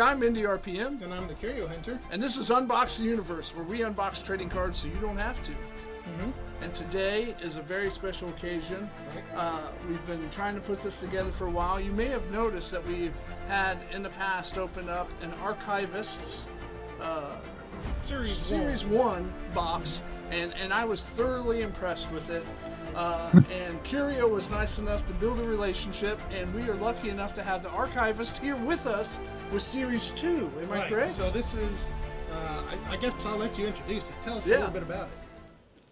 I'm indieRPM. And I'm the CurioHunter. And this is Unbox the Universe, where we unbox trading cards so you don't have to. And today is a very special occasion. We've been trying to put this together for a while. You may have noticed that we've had in the past opened up an Archivist's Series 1 box, and I was thoroughly impressed with it. And Curio was nice enough to build a relationship, and we are lucky enough to have the Archivist here with us with Series 2. Am I correct? So this is, I guess I'll let you introduce it. Tell us a little bit about it.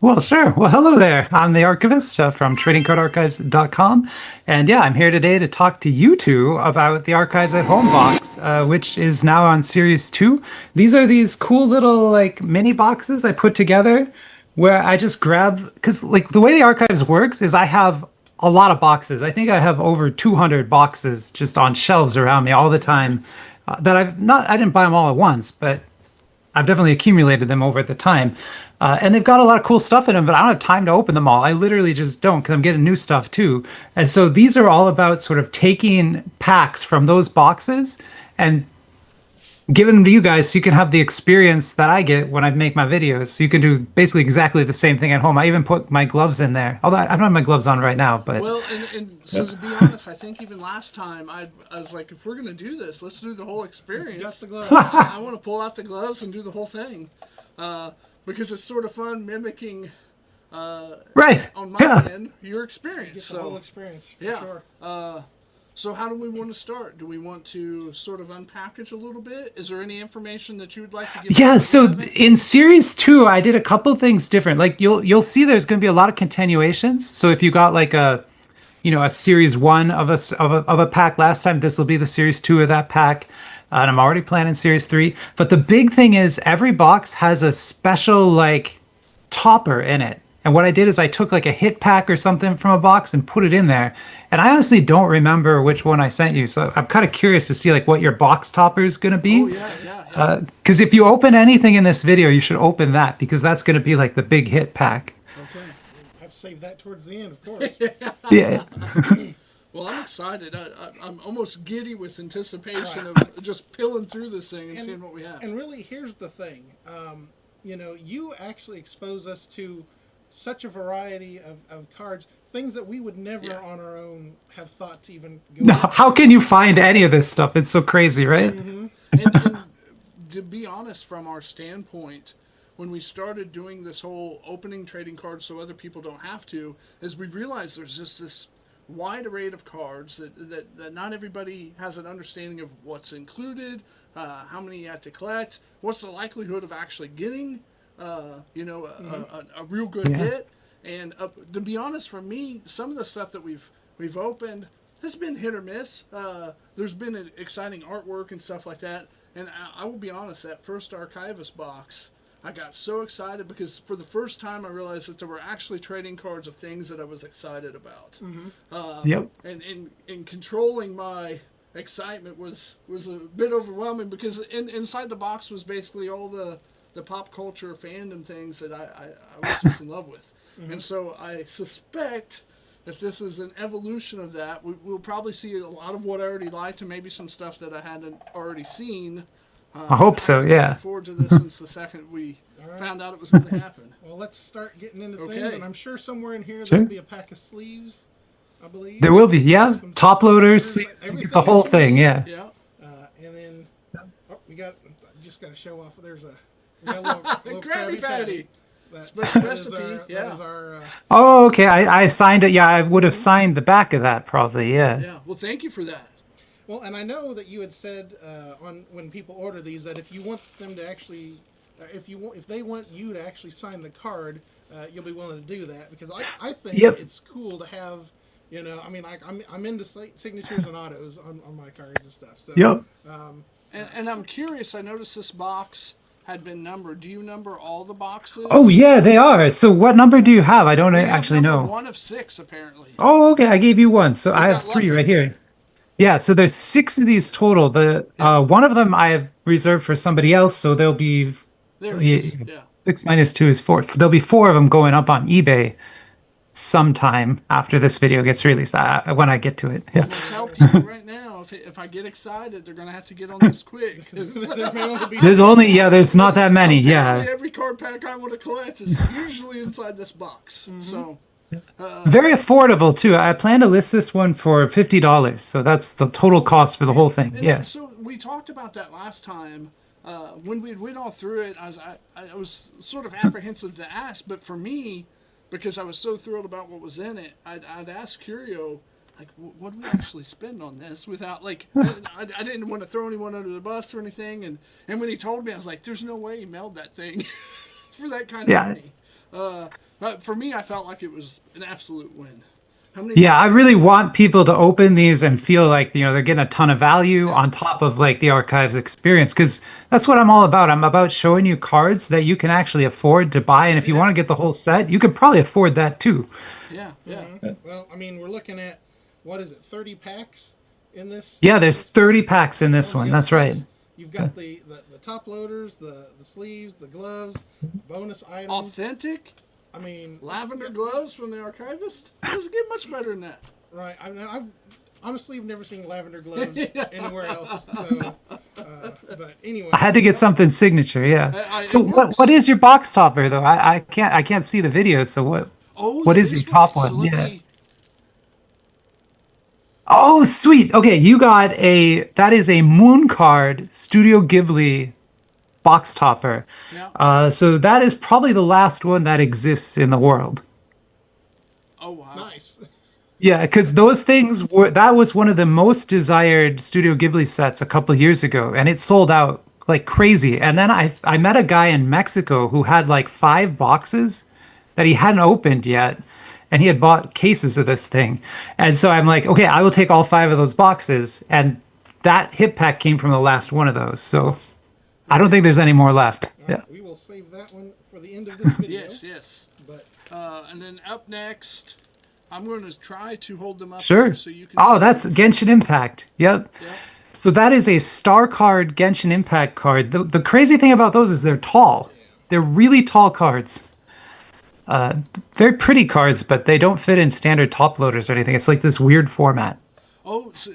Well, sure. Well, hello there. I'm the Archivist from TradingCardArchives.com. And yeah, I'm here today to talk to you two about the Archives at Home box, which is now on Series 2. These are these cool little like mini boxes I put together where I just grab, because like the way the Archives works is I have a lot of boxes. I think I have over 200 boxes just on shelves around me all the time that I didn't buy them all at once, but I've definitely accumulated them over the time. And they've got a lot of cool stuff in them, but I don't have time to open them all. I literally just don't, because I'm getting new stuff too. And so these are all about sort of taking packs from those boxes and giving them to you guys so you can have the experience that I get when I make my videos. So you can do basically exactly the same thing at home. I even put my gloves in there. Although I don't have my gloves on right now, but... Well, and so to be honest, I think even last time I was like, if we're going to do this, let's do the whole experience. Just the gloves. I want to pull out the gloves and do the whole thing. Because it's sort of fun mimicking right. on my end your experience. Get the whole experience, for sure. So how do we want to start? Do we want to sort of unpackage a little bat? Is there any information that you would like to give? Yeah, so in Series 2, I did a couple things different. Like you'll see there's going to be a lot of continuations. So if you got like a Series 1 of a pack last time, this will be the Series 2 of that pack. And I'm already planning Series 3. But the big thing is every box has a special like topper in it. And what I did is I took like a hit pack or something from a box and put it in there. And I honestly don't remember which one I sent you. So I'm kind of curious to see like what your box topper is going to be. Oh, yeah. Because if you open anything in this video, you should open that, because that's going to be like the big hit pack. Okay. I've saved that towards the end, of course. Yeah. Well, I'm excited. I'm almost giddy with anticipation of just pilling through this thing and seeing what we have. And really, here's the thing. You actually expose us to such a variety of cards, things that we would never on our own have thought to even go. No, how can you find any of this stuff? It's so crazy, right? And to be honest, from our standpoint, when we started doing this whole opening trading cards so other people don't have to, is we realized there's just this wide array of cards that not everybody has an understanding of what's included, how many you have to collect, what's the likelihood of actually getting a real good hit. And to be honest, for me, some of the stuff that we've opened has been hit or miss. There's been exciting artwork and stuff like that. And I will be honest, that first Archivist box, I got so excited because for the first time I realized that there were actually trading cards of things that I was excited about. And controlling my excitement was a bit overwhelming, because inside the box was basically all the pop culture fandom things that I was just in love with. And so I suspect if this is an evolution of that, we'll probably see a lot of what I already liked and maybe some stuff that I hadn't already seen. I hope so, yeah. I look forward to this since the second we found out it was going to happen. Well, let's start getting into things, and I'm sure somewhere in here there'll be a pack of sleeves, I believe. There will be, yeah. Top loaders, the whole thing, yeah. And then, just got to show off, there's a little Krabby Patty. That's recipe, That is our, oh, okay. I signed it. Yeah, I would have signed the back of that probably, Yeah, well, thank you for that. Well, and I know that you had said when people order these that if you want them to actually, if they want you to actually sign the card, you'll be willing to do that, because I think it's cool to have, I'm into signatures and autos on my cards and stuff. So and I'm curious. I noticed this box had been numbered. Do you number all the boxes? Oh yeah, they are. So what number do you have? I don't actually know. 1 of 6 apparently. Oh, okay. I gave you 1, so I have 3 right here. Yeah, so there's 6 of these total. The one of them I have reserved for somebody else, so there'll be 6 minus 2 is 4. There'll be 4 of them going up on eBay sometime after this video gets released, when I get to it. I'm going to tell people right now, if I get excited, they're gonna have to get on this quick. There may only be there's not that many. Apparently Yeah. every card pack I want to collect is usually inside this box. So Very affordable too. I plan to list this one for $50, so that's the total cost for the whole thing. and Yeah. so we talked about that last time. When we went all through it, I was sort of apprehensive to ask, but for me, because I was so thrilled about what was in it, I'd ask Curio, like, what do we actually spend on this without, like, I didn't want to throw anyone under the bus or anything, and when he told me, I was like, there's no way he mailed that thing for that kind of money. But for me, I felt like it was an absolute win. How many? Yeah, I really want people to open these and feel like, they're getting a ton of value on top of like the archives experience, because that's what I'm all about. I'm about showing you cards that you can actually afford to buy, and if you want to get the whole set, you could probably afford that too. Yeah. Well, I mean, we're looking at, what is it, 30 packs in this? Yeah, there's 30 packs in this one. That's right. You've got the top loaders, the sleeves, the gloves, bonus items. Authentic I mean, lavender gloves from the Archivist? Doesn't get much better than that. Right. I mean, I've honestly never seen lavender gloves anywhere else. So, but anyway, I had to get something signature. Yeah. So it works. what is your box topper though? I can't see the video. So what? Oh, What that is your top right. So one? let Yeah. me- Oh, sweet. Okay, you got that is a Moon Card Studio Ghibli box topper. Yeah. So that is probably the last one that exists in the world. Oh, wow. nice. Yeah, because those things that was one of the most desired Studio Ghibli sets a couple of years ago, and it sold out like crazy. And then I met a guy in Mexico who had like 5 boxes that he hadn't opened yet, and he had bought cases of this thing. And so I'm like, okay, I will take all 5 of those boxes, and that hit pack came from the last one of those. So I don't think there's any more left. Yeah. We will save that one for the end of this video. Yes. But And then up next, I'm going to try to hold them up Sure. here so you can Oh, see. that's Genshin Impact. Yep. Yep. So that is a star card Genshin Impact card. The crazy thing about those is they're tall. They're really tall cards. Very pretty cards, but they don't fit in standard top loaders or anything. It's like this weird format. Oh, so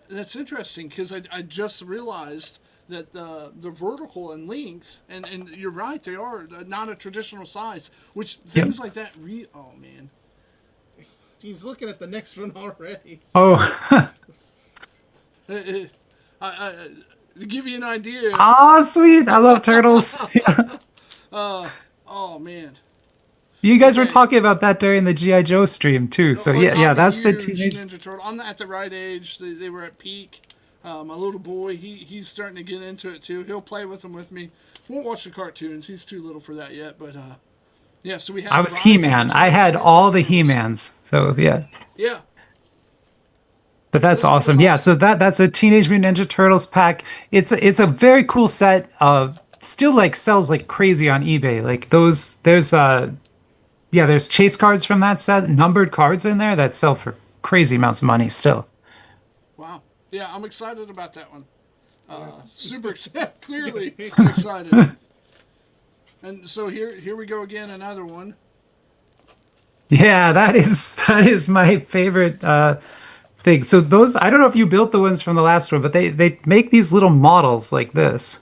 that's interesting because I just realized that the vertical and length, and you're right, they are not a traditional size, which things like that, oh, man. he's looking at the next one already. Oh, To give you an idea, ah, sweet. I love turtles. oh, man. You guys were Okay. talking about that during the G.I. Joe stream too. So Oh, yeah, I'm a that's the huge teenage. Ninja Turtle. I'm at the right age. They were at peak. My little boy, he's starting to get into it too. He'll play with them with me. Won't watch the cartoons. He's too little for that yet. But yeah. So we have. I was Rise of He-Man. the I had Turtles. all the He-Mans. So yeah. Yeah. But that's This is awesome. Yeah, so that's a Teenage Mutant Ninja Turtles pack. It's a very cool set. Still like sells like crazy on eBay. Like there's chase cards from that set, numbered cards in there that sell for crazy amounts of money still. Wow. Yeah, I'm excited about that one. Super excited. Clearly, I'm excited. And so here we go again. Another one. Yeah, that is my favorite thing. So those, I don't know if you built the ones from the last one, but they make these little models like this.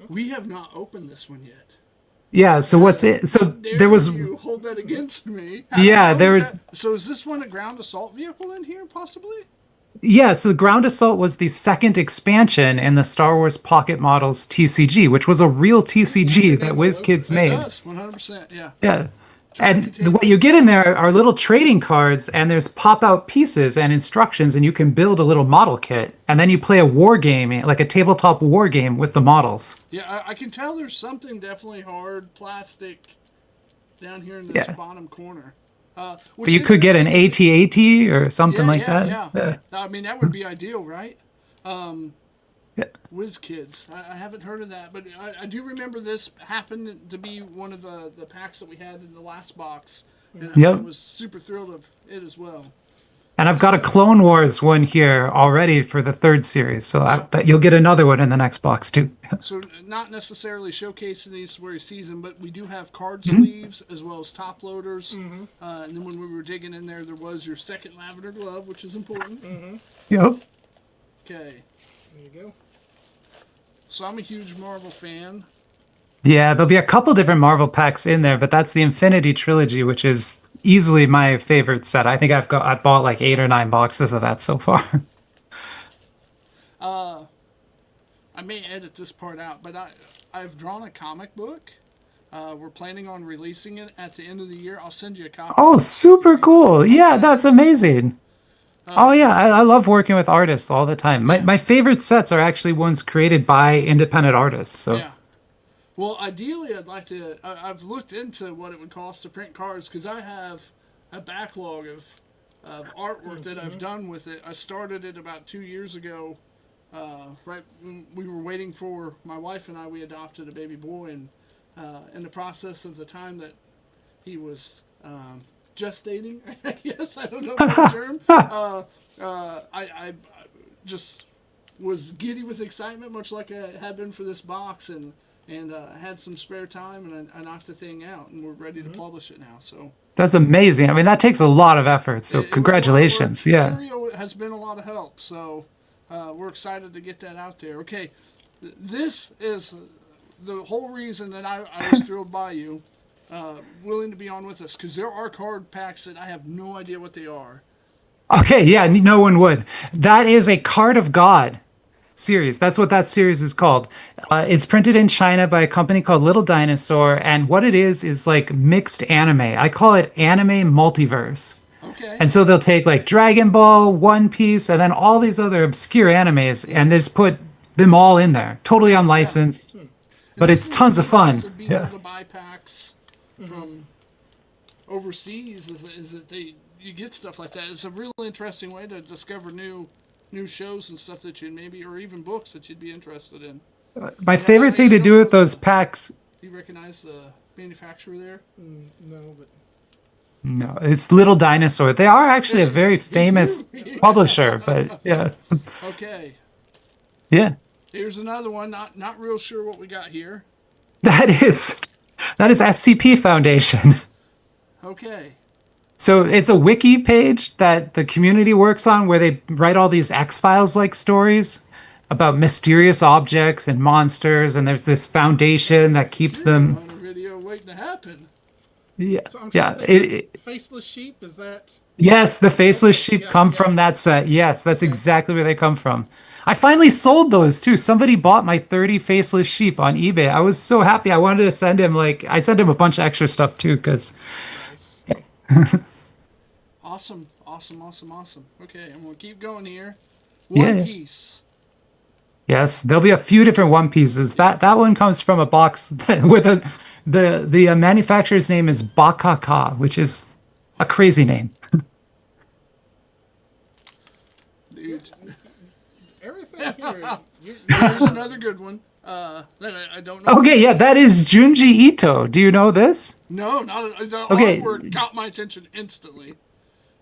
We have not opened this one yet. Yeah, so what's it? So Dare there was you hold that against me? Yeah, How there is was- that- So is this one a ground assault vehicle in here, possibly? Yeah, so the Ground Assault was the second expansion in the Star Wars Pocket Models TCG, which was a real TCG that WizKids It made. does, 100%. Yeah. Yeah. Try to And contain what you get in there are little trading cards, and there's pop-out pieces and instructions, and you can build a little model kit. And then you play a war game, like a tabletop war game with the models. Yeah, I can tell there's something definitely hard plastic down here in this Yeah. bottom corner. But you could get an AT-AT or something like that. Yeah. I mean, that would be ideal, right? Yeah. WizKids. I haven't heard of that, but I do remember this happened to be one of the packs that we had in the last box. And Yep. I was super thrilled of it as well. And I've got a Clone Wars one here already for the third series, so Yeah. you'll get another one in the next box too. So not necessarily showcasing these for a season, but we do have card Mm-hmm. sleeves as well as top loaders. And then when we were digging in there was your second lavender glove, which is important. Yep. Okay. There you go. So I'm a huge Marvel fan. Yeah, there'll be a couple different Marvel packs in there, but that's the Infinity Trilogy, which is easily my favorite set. I think I bought like 8 or 9 boxes of that so far. I may edit this part out, but I've drawn a comic book. We're planning on releasing it at the end of the year. I'll send you a copy. Oh, super cool. Yeah, that's amazing. Oh yeah, I love working with artists all the time. My favorite sets are actually ones created by independent artists. So Yeah. Well, ideally, I'd like to. I've looked into what it would cost to print cards because I have a backlog of artwork that I've done with it. I started it about 2 years ago, right when we were waiting for my wife and I. We adopted a baby boy, and in the process of the time that he was gestating, I guess I don't know the term. I just was giddy with excitement, much like I had been for this box, and had some spare time, and I knocked the thing out, and we're ready to publish it now. So that's amazing. I mean, that takes a lot of effort. So it was a lot of work. congratulations. Yeah. Curio has been a lot of help, so we're excited to get that out there. Okay, this is the whole reason that I was thrilled by you, willing to be on with us, because there are card packs that I have no idea what they are. Okay, yeah, no one would. That is a Card of God series. That's what that series is called. It's printed in China by a company called Little Dinosaur, and what it is like mixed anime. I call it anime multiverse. Okay. And so they'll take like Dragon Ball, One Piece, and then all these other obscure animes, and they just put them all in there, totally unlicensed. But it's tons of fun. Being Yeah. able to buy packs from overseas is that you get stuff like that. It's a really interesting way to discover new shows and stuff that you maybe, or even books that you'd be interested in. My favorite thing to do with those packs. Do you recognize the manufacturer there? No, but No, it's Little Dinosaur. They are actually a very famous publisher, but yeah. Okay. Yeah. Here's another one. Not real sure what we got here. That is SCP Foundation. Okay. So it's a wiki page that the community works on where they write all these X-Files like stories about mysterious objects and monsters, and there's this foundation that keeps them. On a video waiting to happen. Yeah, so I'm yeah. trying to think, faceless sheep, is that? Yes, the faceless sheep come from that set. Yes, that's exactly where they come from. I finally sold those too. Somebody bought my 30 faceless sheep on eBay. I was so happy. I wanted to send him I sent him a bunch of extra stuff too because. Awesome. Okay, and we'll keep going here. Yeah. One Piece. Yes, there'll be a few different One Pieces. That one comes from a box with the manufacturer's name is Bakaka, which is a crazy name. Dude, Everything here. here's another good one. That I don't know. Okay, yeah, that is Junji Ito. Do you know this? No, not the Okay. artwork caught my attention instantly.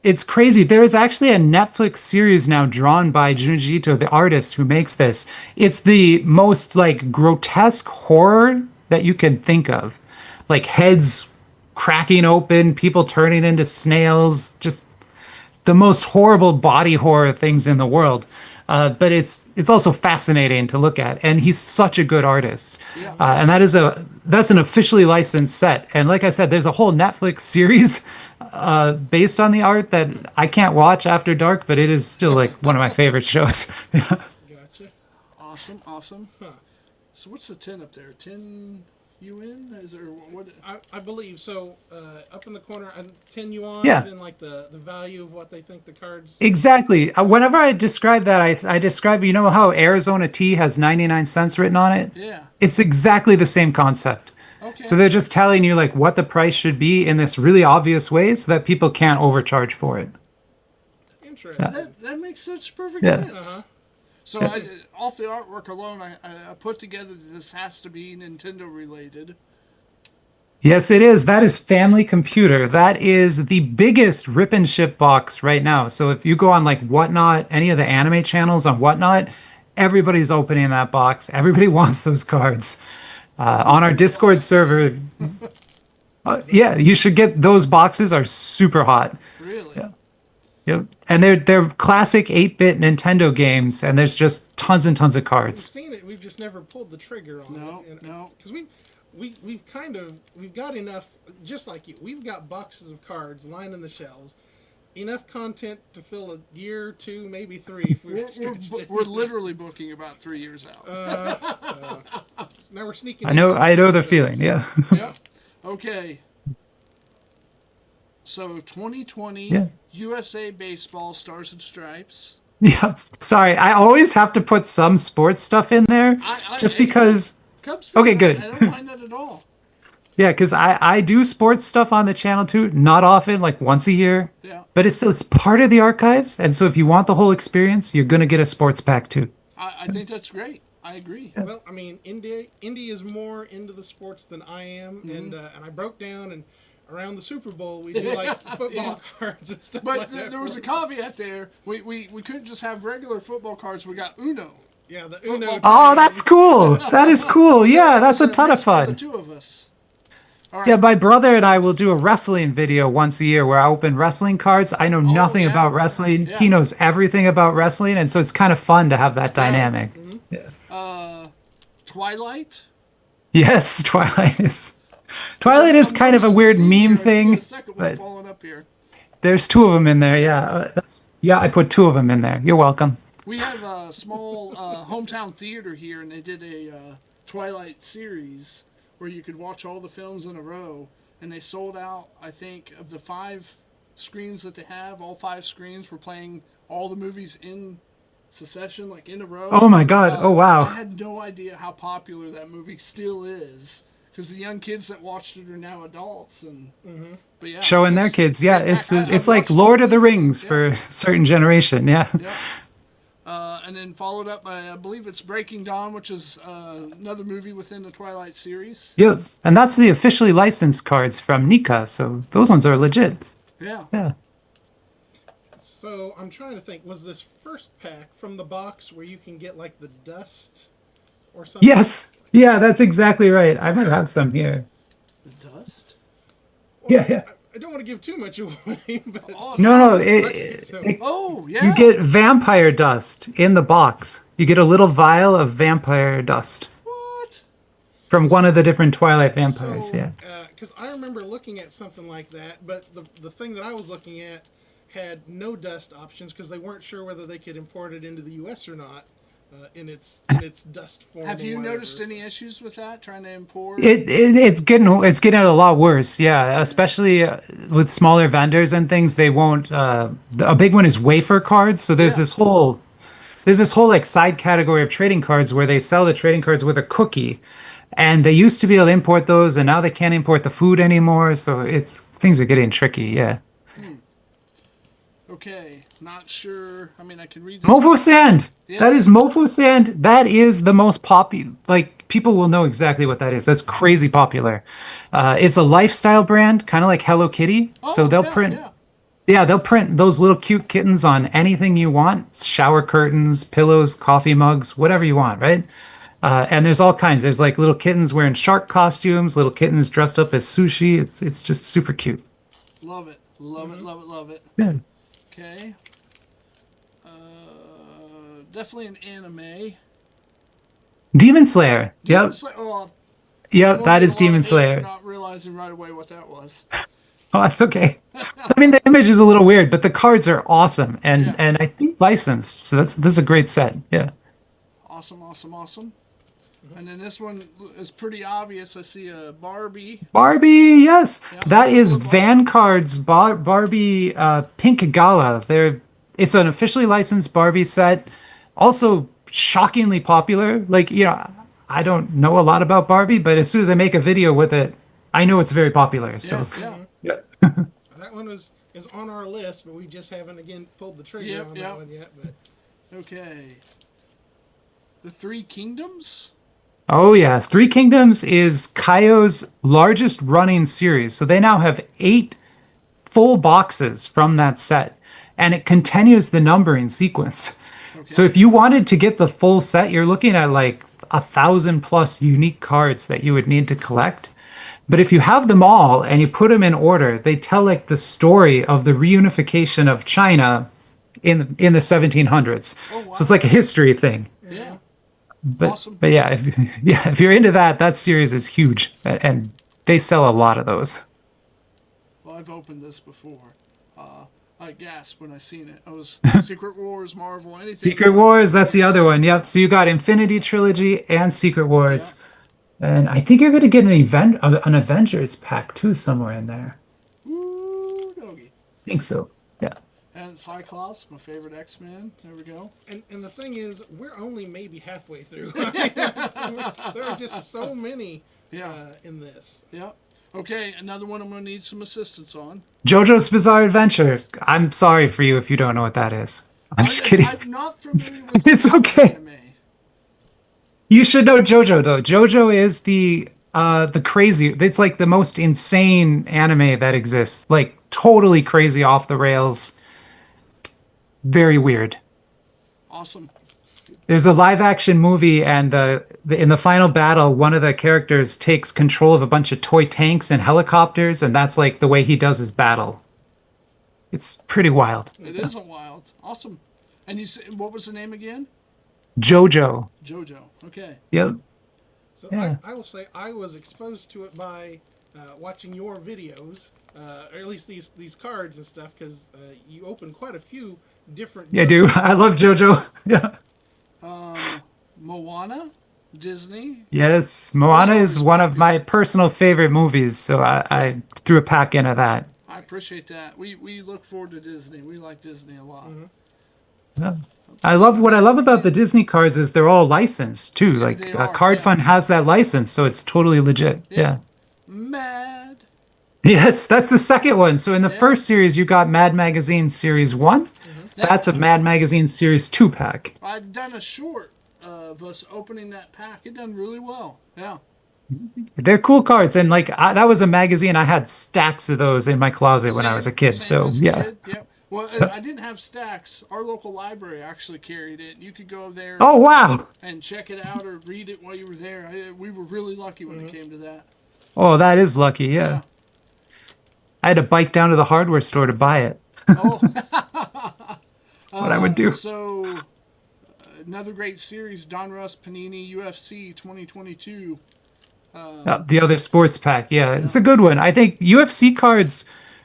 It's crazy. There is actually a Netflix series now drawn by Junji Ito, the artist who makes this. It's the most grotesque horror that you can think of. Like heads cracking open, people turning into snails, just the most horrible body horror things in the world. But it's also fascinating to look at, and he's such a good artist. Yeah. And that's an officially licensed set. And like I said, there's a whole Netflix series based on the art that I can't watch after dark, but it is still one of my favorite shows. Gotcha. Awesome. Huh. So what's the 10 up there? 10 UN? Is there what? I believe so. Up in the corner, 10 yuan Yeah. is in the value of what they think the cards. Exactly. Whenever I describe that, I describe, you know how Arizona tea has 99 cents written on it? Yeah. It's exactly the same concept. Okay. So they're just telling you what the price should be in this really obvious way so that people can't overcharge for it. Interesting. That makes such perfect Yeah. sense. Uh-huh. So off the artwork alone, I put together that this has to be Nintendo related. Yes, it is. That is Family Computer. That is the biggest rip and ship box right now. So if you go on like Whatnot, any of the anime channels on Whatnot, everybody's opening that box. Everybody wants those cards. On our Discord server, yeah, you should get those boxes are super hot. Really? Yeah. Yep. And they're classic 8-bit Nintendo games, and there's just tons and tons of We've cards. seen it. We've just never pulled the trigger on No, it. no. Because we've got enough. Just like you, we've got boxes of cards lining the shelves. Enough content to fill a year, 2, maybe 3 if we stretched it. We're literally booking about 3 years out. Now we're sneaking. I know the feeling. Yeah. Yep. Okay. So 2020 Yeah. USA Baseball Stars and Stripes. Yeah. Sorry, I always have to put some sports stuff in there just because. Cubs Okay, fan, good. I don't mind that at all. Yeah, because I do sports stuff on the channel too. Not often, like once a year. Yeah. But it's part of the archives, and so if you want the whole experience, you're gonna get a sports pack too. I think that's great. I agree. Well, I mean, Indy is more into the sports than I am, and I broke down and around the Super Bowl we do like football cards and stuff But like that. there was a caveat there. We couldn't just have regular football cards. We got Uno. Yeah, the Uno. Oh, that's cool. That is cool. Yeah, that's a ton of The fun. two of us. All right. Yeah, my brother and I will do a wrestling video once a year where I open wrestling cards. I know nothing yeah. about wrestling. Yeah. He knows everything about wrestling, and so it's kind of fun to have that dynamic. Twilight. Yes, Twilight is kind of a weird meme thing, The second one but falling up here. there's 2 of them in there. Yeah, yeah, I put 2 of them in there. You're welcome. We have a small hometown theater here, and they did a Twilight series where you could watch all the films in a row, and they sold out, I think, of the 5 screens that they have. All 5 screens were playing all the movies in succession, like in a row. Oh my God! Oh wow! I had no idea how popular that movie still is, because the young kids that watched it are now adults, and but yeah, Showing their kids. Yeah, it's I've like watched Lord of the movies. Rings Yeah. for a certain generation. Yeah. Yep. And then followed up by, I believe it's Breaking Dawn, which is another movie within the Twilight series. Yep. And that's the officially licensed cards from Nika, so those ones are legit. Yeah. Yeah. So I'm trying to think. Was this first pack from the box where you can get like the dust or something? Yes. Yeah, that's exactly right. I might have some here. The dust? Well, Yeah. I don't want to give too much away, but Oh, No, so, Oh, yeah. you get vampire dust in the box. You get a little vial of vampire dust What? from one of the different Twilight vampires. so, Yeah. Because I remember looking at something like that, but the thing that I was looking at had no dust options because they weren't sure whether they could import it into the U.S. or not in its dust form. Have or you whatever. noticed any issues with that, trying to import? It's getting a lot worse. Yeah, especially with smaller vendors and things. They won't. A big one is wafer cards. So there's Yeah. this whole like side category of trading cards where they sell the trading cards with a cookie, and they used to be able to import those, and now they can't import the food anymore. So things are getting tricky. Yeah. Okay, not sure. I mean, I can read the Mofo Sand. Yeah. That is Mofo Sand. That is the most popular. Like people will know exactly what that is. That's crazy popular. It's a lifestyle brand, kind of like Hello Kitty. So Oh, they'll yeah, print. yeah. Yeah, they'll print those little cute kittens on anything you want. Shower curtains, pillows, coffee mugs, whatever you want, right? And there's all kinds. There's like little kittens wearing shark costumes, little kittens dressed up as sushi. It's just super cute. Love it. Love it, love it, love it. Yeah. Okay. Definitely an anime. Demon Slayer. Yep. Oh, Yep, that is I'm Demon Slayer. Not realizing right away what that was. Oh, that's okay. I mean, the image is a little weird, but the cards are awesome, and Yeah. and I think licensed. So this is a great set. Yeah. Awesome, awesome, awesome. And then this one is pretty obvious. I see a Barbie. Barbie, yes, Yeah, that is football. Vanguard's Barbie Pink Gala. It's an officially licensed Barbie set. Also shockingly popular. Like I don't know a lot about Barbie, but as soon as I make a video with it, I know it's very popular. So Yeah. yeah. That one is on our list, but we just haven't again pulled the trigger Yep, on yep. that one yet. But Okay. The Three Kingdoms. Oh yeah, Three Kingdoms is Kaio's largest running series. So they now have 8 full boxes from that set, and it continues the numbering sequence. So Okay. if you wanted to get the full set, you're looking at like 1,000 plus unique cards that you would need to collect. But if you have them all and you put them in order, they tell like the story of the reunification of China in the 1700s. Oh So it's wow. like a history thing. Yeah. But Awesome. but yeah, if yeah, if you're into that, that series is huge, and they sell a lot of those. Well, I've opened this before. I gasped when I seen it. I was Secret Wars, Marvel, anything Secret Marvel. Wars, that's the other one. Yep. Yeah. So you got Infinity Trilogy and Secret Yeah. Wars, and I think you're gonna get an Avengers pack too somewhere in there. Woo, doggy. I think so. Yeah. And Cyclops, my favorite X-Men. There we go. And the thing is, we're only maybe halfway through. There are just so many Yeah. in this. Yeah. Okay, another one I'm going to need some assistance on. JoJo's Bizarre Adventure. I'm sorry for you if you don't know what that is. I'm just kidding. I'm not familiar with It's the okay. anime. You should know JoJo though. JoJo is the crazy. It's like the most insane anime that exists. Like totally crazy, off the rails, very weird. Awesome. There's a live action movie, and in the final battle, one of the characters takes control of a bunch of toy tanks and helicopters, and that's like the way he does his battle. It's pretty wild. It is a wild. Awesome. And you said, what was the name again? JoJo. JoJo. Okay. Yep. So Yeah. I will say I was exposed to it by watching your videos, or at least these cards and stuff, because you open quite a few different. Yeah, dude. I love JoJo. Yeah. Moana, Disney. Yes, Moana Those is always one of popular. my personal favorite movies, so I threw a pack into that. I appreciate that. We look forward to Disney. We like Disney a lot. Yeah. What I love about the Disney cards is they're all licensed too. Yeah, Like they are, Card yeah. Fund has that license, so it's totally legit. Yeah. Mad. Yes, that's the second one. So in the Yeah. first series, you got Mad Magazine Series 1. That's a Mad Magazine Series 2 pack. I've done a short of us opening that pack. It done really well. Yeah. They're cool cards, and like that was a magazine. I had stacks of those in my closet when I was a kid. Same So as a yeah. kid. Yep. Well, I didn't have stacks. Our local library actually carried it. You could go there Oh wow. and check it out or read it while you were there. We were really lucky when it came to that. Oh, that is lucky. Yeah. Yeah. I had to bike down to the hardware store to buy it. Oh, What I would do. so another great series, Don Russ Panini UFC 2022. The other sports pack. Yeah, it's a good one. I think UFC cards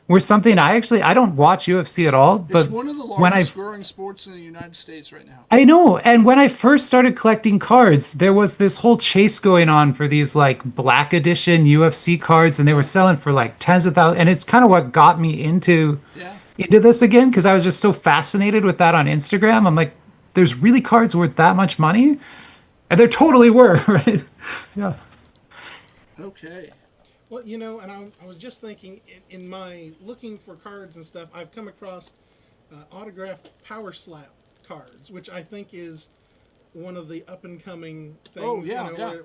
were something I don't watch UFC at all, but It's one of the when I largest growing sports in the United States right now. I know, and when I first started collecting cards, there was this whole chase going on for these like black edition UFC cards, and they were selling for like tens of thousands. And it's kind of what got me Yeah. into this again, because I was just so fascinated with that on Instagram. I'm like, there's really cards worth that much money, and there totally were, right? Yeah. Okay. Well, and I was just thinking in my looking for cards and stuff, I've come across autographed Power Slap cards, which I think is one of the up and coming things. Oh, yeah, yeah. Where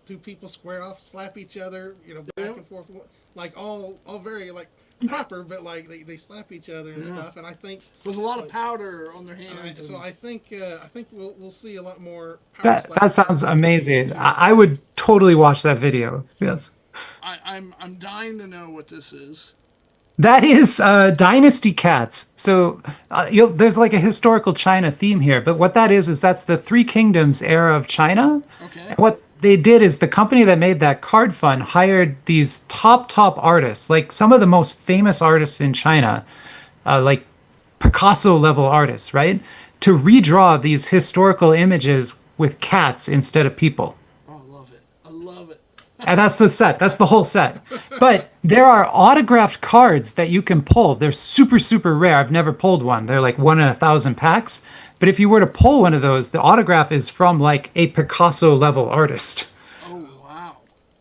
two people square off, slap each other, back and forth, like all very like proper, but like they slap each other and stuff. And I think With a lot of powder on their and hands. so I think we'll see a lot more. That sounds amazing. I would totally watch that video. Yes. I'm dying to know what this is. That is Dynasty Cats. So there's like a historical China theme here, but what that is that's the Three Kingdoms era of China. Okay. And what they did is the company that made that card fund hired these top artists, like some of the most famous artists in China, like Picasso level artists, right? To redraw these historical images with cats instead of people. Oh, I love it. I love it. And that's the set. That's the whole set. But there are autographed cards that you can pull. They're super, super rare. I've never pulled one. They're like 1 in 1,000 packs. But if you were to pull one of those, the autograph is from like a Picasso level artist. Oh, wow.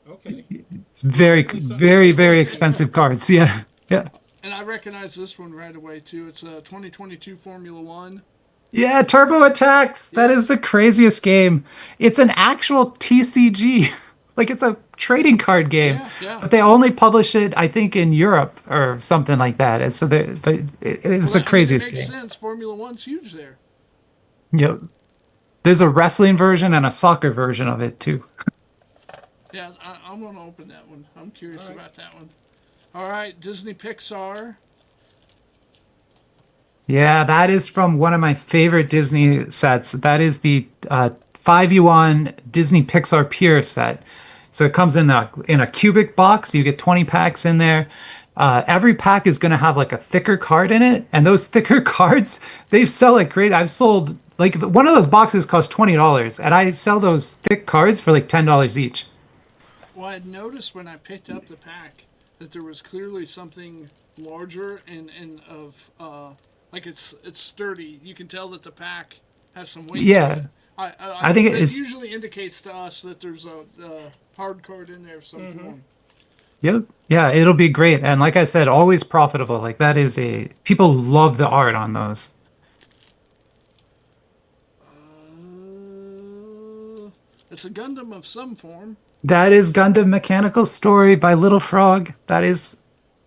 Okay. It's very, very, very expensive cards. Yeah. Yeah. And I recognize this one right away, too. It's a 2022 Formula One. Yeah, Turbo Attacks. That is Yes. the craziest game. It's an actual TCG. Like it's a trading card game, Yeah, yeah. but they only publish it, I think, in Europe or something like that. And so but Well, it's the I mean, it craziest makes game. sense. Formula One's huge there. Yep. There's a wrestling version and a soccer version of it too. Yeah, I'm going to open that one. I'm curious All right. about that one. All right, Disney Pixar. Yeah, that is from one of my favorite Disney sets. That is the 5 yuan Disney Pixar Pure set. So it comes in a cubic box. You get 20 packs in there. Every pack is going to have like a thicker card in it, and those thicker cards they sell like crazy. I've sold like one of those boxes costs $20, and I sell those thick cards for like $10 each. Well, I noticed when I picked up the pack that there was clearly something larger and of like it's sturdy. You can tell that the pack has some weight to Yeah, it. I think That it's usually indicates to us that there's a hard card in there of some form. yep. Yeah, it'll be great. And like I said, always profitable. Like that is a people love the art on those. It's a Gundam of some form. That is Gundam Mechanical Story by Little Frog. That is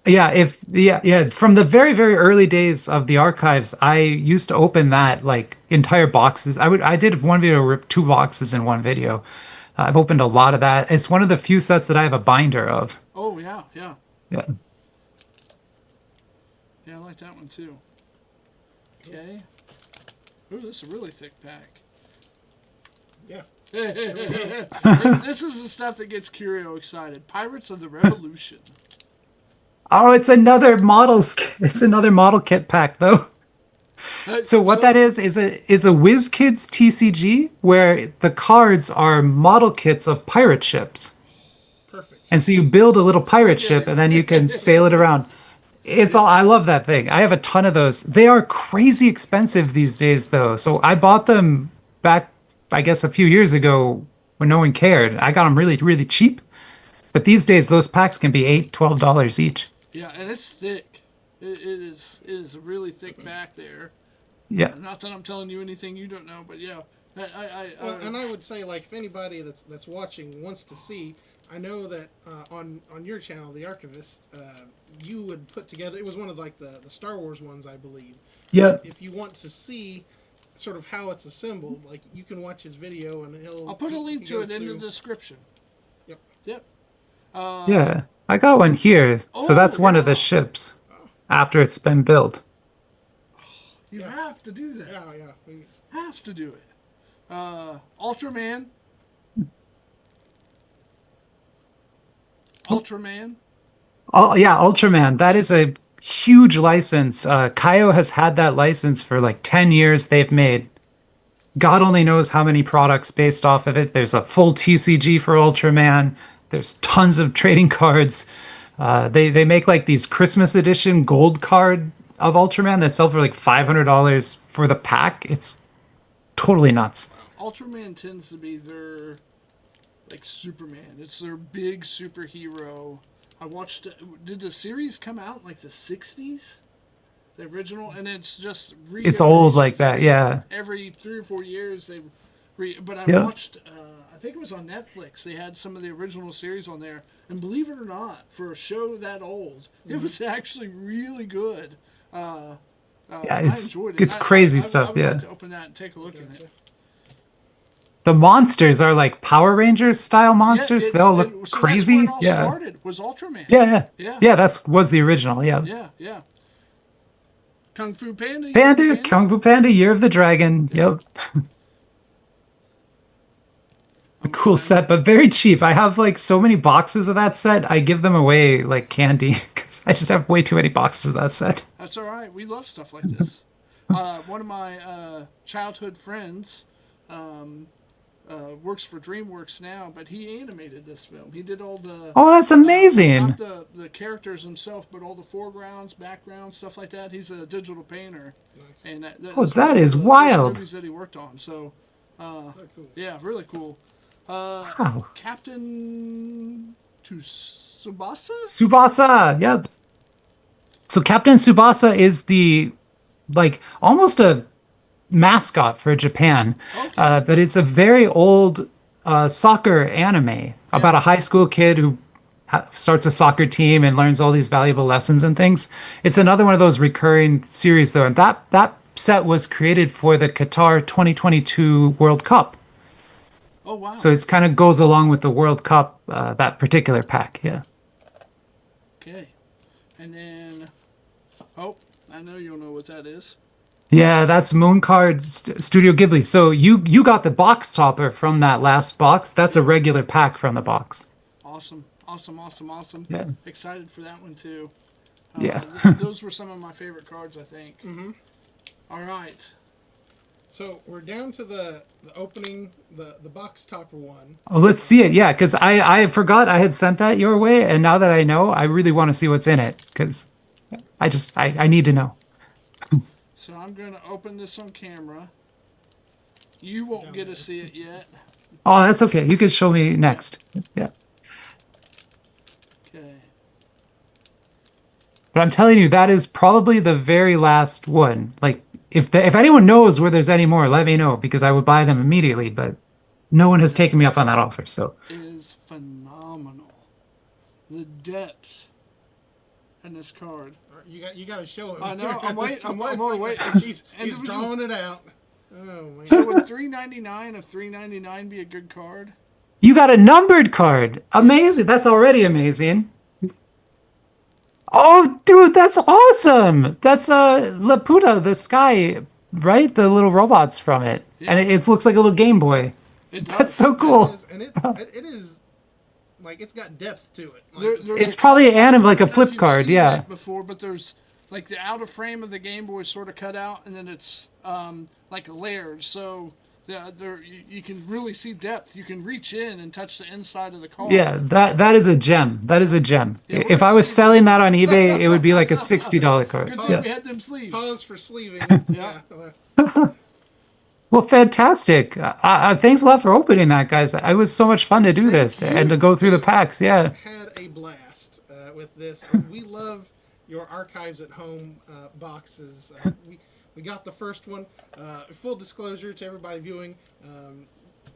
yeah, from the very, very early days of the archives, I used to open that like entire boxes. I did one video rip 2 boxes in one video. I've opened a lot of that. It's one of the few sets that I have a binder of. Oh yeah, yeah, Yeah. yeah. I like that one too. Okay. Ooh, this is a really thick pack. Yeah. This is the stuff that gets Curio excited. Pirates of the Revolution. Oh, it's another model kit pack though. So what that is a WizKids TCG where the cards are model kits of pirate ships. Perfect. And so you build a little pirate Okay. ship and then you can sail it around. I love that thing. I have a ton of those. They are crazy expensive these days though. So I bought them back, I guess, a few years ago when no one cared. I got them really, really cheap. But these days those packs can be $8, $12 each. Yeah, and it's thick. It is a really thick pack there. Yeah. Not that I'm telling you anything you don't know, but yeah. Well, and I would say, like, if anybody that's watching wants to see, I know that on your channel, The Archivist, you would put together. It was one of like the Star Wars ones, I believe. Yeah. If you want to see sort of how it's assembled, like you can watch his video and I'll put a link he to goes it in the through- description. Yep. Yep. Yeah. I got one here. So that's one of the yeah. ships after it's been built. You Yeah. have to do that. Yeah. Have to do it. Ultraman. Ultraman. Oh yeah, Ultraman. That is a huge license. Kaio has had that license for like 10 years. They've made God only knows how many products based off of it. There's a full TCG for Ultraman. There's tons of trading cards. They make like these Christmas edition gold card of Ultraman that sell for like $500 for the pack. It's totally nuts. Ultraman tends to be their like Superman. It's their big superhero. I watched. Did the series come out in like the '60s? The original, and it's just It's old like that, yeah. Every 3 or 4 years they but I Yeah. watched. I think it was on Netflix. They had some of the original series on there, and believe it or not, for a show that old, it was actually really good. Yeah, I enjoyed it. it's crazy I stuff, would yeah. like to open that and take a look at it. The monsters are like Power Rangers style monsters. They all look so crazy. That's where it all Yeah. started. Was Ultraman. Yeah. Yeah. Yeah, that's was the original. Yeah. Yeah. Kung Fu Panda. Panda, Kung Fu Panda, Year of the Dragon. Yep. A cool set, but very cheap. I have like so many boxes of that set. I give them away like candy because I just have way too many boxes of that set. That's all right. We love stuff like this. One of my childhood friends works for DreamWorks now, but he animated this film. He did all the Oh, that's amazing. not the characters himself, but all the foregrounds, backgrounds, stuff like that. He's a digital painter, and Oh, that's that one of is the first wild. movies that he worked on. So, Very cool. yeah, really cool. Wow. Captain Tsubasa. Tsubasa. Yep. So Captain Tsubasa is the like almost a mascot for Japan. Okay. But it's a very old soccer anime about a high school kid who starts a soccer team and learns all these valuable lessons and things. It's another one of those recurring series though, and that set was created for the Qatar 2022 World Cup. Oh wow. So it's kind of goes along with the World Cup, that particular pack. Yeah. Okay. And then, oh, I know you'll know what that is. Yeah, that's Mooncard Studio Ghibli. So you got the box topper from that last box. That's a regular pack from the box. Awesome. Awesome. Awesome. Awesome. Yeah. Excited for that one too. Yeah. Those were some of my favorite cards, I think. Mm-hmm. All right. So we're down to the opening, the box topper one. Oh, let's see it. Yeah, because I forgot I had sent that your way, and now that I know, I really want to see what's in it because I need to know. So I'm going to open this on camera. You won't get to see it yet. Oh, that's okay. You can show me next. Yeah. Okay. But I'm telling you, that is probably the very last one. Like, if anyone knows where there's any more, let me know because I would buy them immediately. But no one has taken me up on that offer. So It is phenomenal. The depth in this card. You got to show him. I know. I'm waiting. I'm gonna wait. He's drawing it out. Oh man. So would $3.99 of $3.99 be a good card? you got a numbered card. Amazing. That's already amazing. Oh, dude, that's awesome. That's Laputa, the sky, right? The little robots from it, and it looks like a little Game Boy. It does. That's so cool. It is like it's got depth to it. Like, It's probably an anime, like a I don't know if flip you've card, seen yeah. that before, but there's like the outer frame of the Game Boy is sort of cut out, and then it's like layers. So you can really see depth. You can reach in and touch the inside of the card. Yeah, that is a gem. That is a gem. Yeah, we're If I gonna was save selling this that on eBay, it would be like a $60 card. Good thing Yeah. we had them sleeves. pause for sleeving. Yeah. Well, fantastic. Thanks a lot for opening that, guys. It was so much fun to do this and to go through the packs. Yeah. Had a blast with this. We love your Archives at Home boxes. We got the first one. Full disclosure to everybody viewing,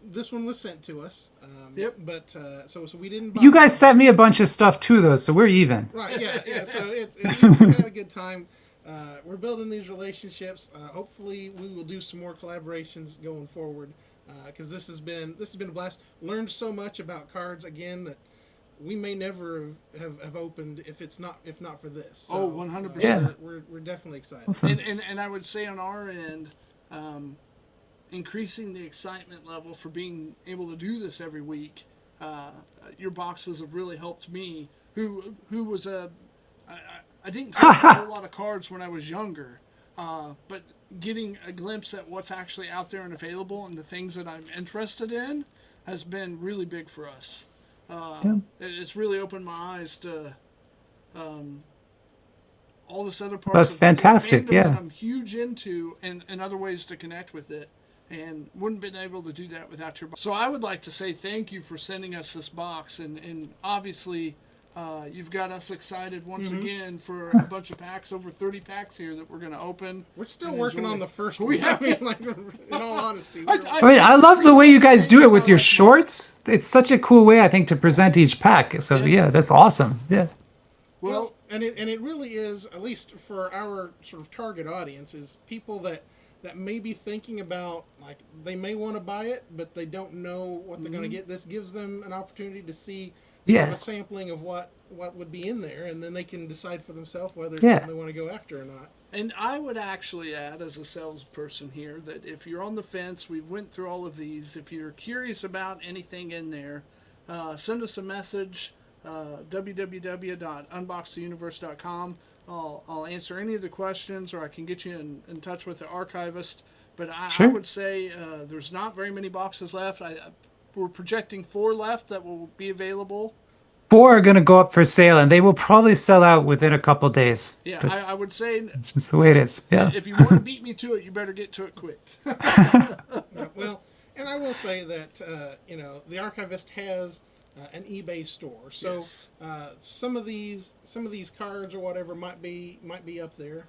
this one was sent to us. Yep. But so we didn't. Buy You guys sent me a bunch of stuff too, though, so we're even. Right. Yeah. So we had a good time. We're building these relationships. Hopefully, we will do some more collaborations going forward because this has been a blast. Learned so much about cards again that we may never have opened if not for this. So, 100%. Yeah. We're definitely excited. Awesome. And I would say on our end, increasing the excitement level for being able to do this every week. Your boxes have really helped me, who was I didn't collect a whole lot of cards when I was younger, but getting a glimpse at what's actually out there and available and the things that I'm interested in has been really big for us. It's really opened my eyes to all this other parts That's of fantastic, fandom yeah. that I'm huge into and other ways to connect with it. And wouldn't been able to do that without your box. So I would like to say thank you for sending us this box. And obviously, you've got us excited once again for a bunch of packs, over 30 packs here that we're going to open. We're still and working enjoy. on the first We one. have- I mean, like, in all honesty. I mean, I love the way you guys do it with your shorts. It's such a cool way, I think, to present each pack. So, yeah, that's awesome. Yeah. Well, and it really is, at least for our sort of target audience, is people that may be thinking about, like, they may want to buy it, but they don't know what they're going to get. This gives them an opportunity to see sort of a sampling of what would be in there, and then they can decide for themselves whether it's something they want to go after or not. And I would actually add, as a salesperson here, that if you're on the fence, we went through all of these. If you're curious about anything in there, send us a message, www.unboxtheuniverse.com. I'll answer any of the questions, or I can get you in touch with the archivist. But I would say there's not very many boxes left. We're projecting 4 left that will be available. 4 are going to go up for sale, and they will probably sell out within a couple days. Yeah, I would say It's just the way it is. Yeah. if you want to beat me to it, you better get to it quick. Well, and I will say that the Archivist has an eBay store, so Yes. some of these cards or whatever might be up there.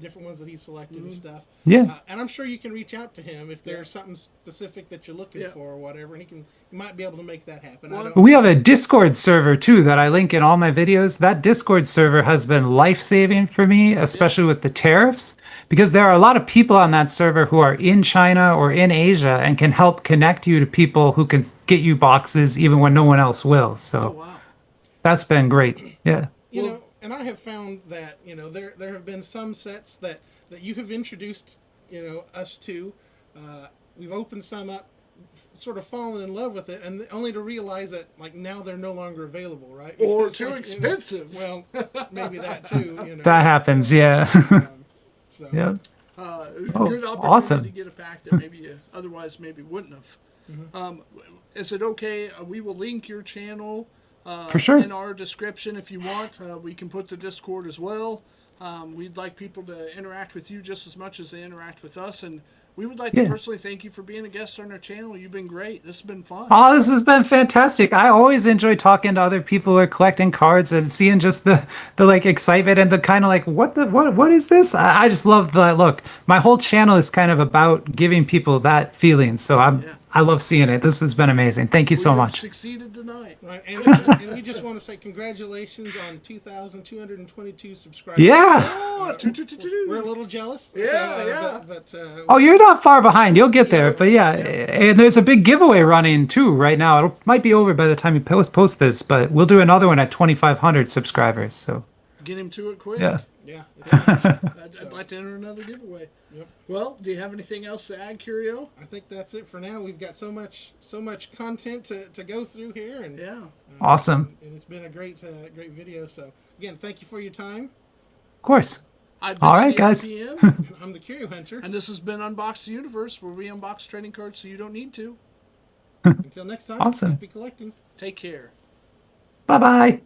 different ones that he selected and stuff. Yeah. And I'm sure you can reach out to him if there's something specific that you're looking for or whatever, and he might be able to make that happen. We have a Discord server too that I link in all my videos. That Discord server has been life-saving for me, especially with the tariffs, because there are a lot of people on that server who are in China or in Asia and can help connect you to people who can get you boxes even when no one else will. So that's been great. Yeah. You know, and I have found that, you know, there have been some sets that you have introduced, you know, us to. We've opened some up, sort of fallen in love with it, and only to realize that, like, now they're no longer available, right? Or too expensive. You know, well, maybe that too. You know. That happens, yeah. So. Yeah. Good opportunity awesome. to get a pack that maybe you otherwise maybe wouldn't have. Is it okay? We will link your channel for sure in our description if you want. We can put the Discord as well. We'd like people to interact with you just as much as they interact with us, and we would like to personally thank you for being a guest on our channel. You've been great. This has been fun. Oh, this has been fantastic. I always enjoy talking to other people who are collecting cards and seeing just the like excitement and the kind of like what is this? I just love the look. My whole channel is kind of about giving people that feeling. So I love seeing it. This has been amazing. Thank you so much. Succeeded tonight. Right, and we just want to say congratulations on 2,222 subscribers. Yeah. We're a little jealous. Yeah, But oh, you're not far behind. You'll get there. But yeah, and there's a big giveaway running too right now. It might be over by the time you post this, but we'll do another one at 2,500 subscribers. So get him to it quick. Yeah. I'd like to enter another giveaway. Yep. Well, do you have anything else to add, Curio? I think that's it for now. We've got so much content to go through here, and awesome. And it's been a great video. So again, thank you for your time. Of course. I've been all right, guys. I'm the CurioHunter, and this has been Unbox the Universe, where we unbox trading cards so you don't need to. Until next time. Awesome. Happy collecting. Take care. Bye bye.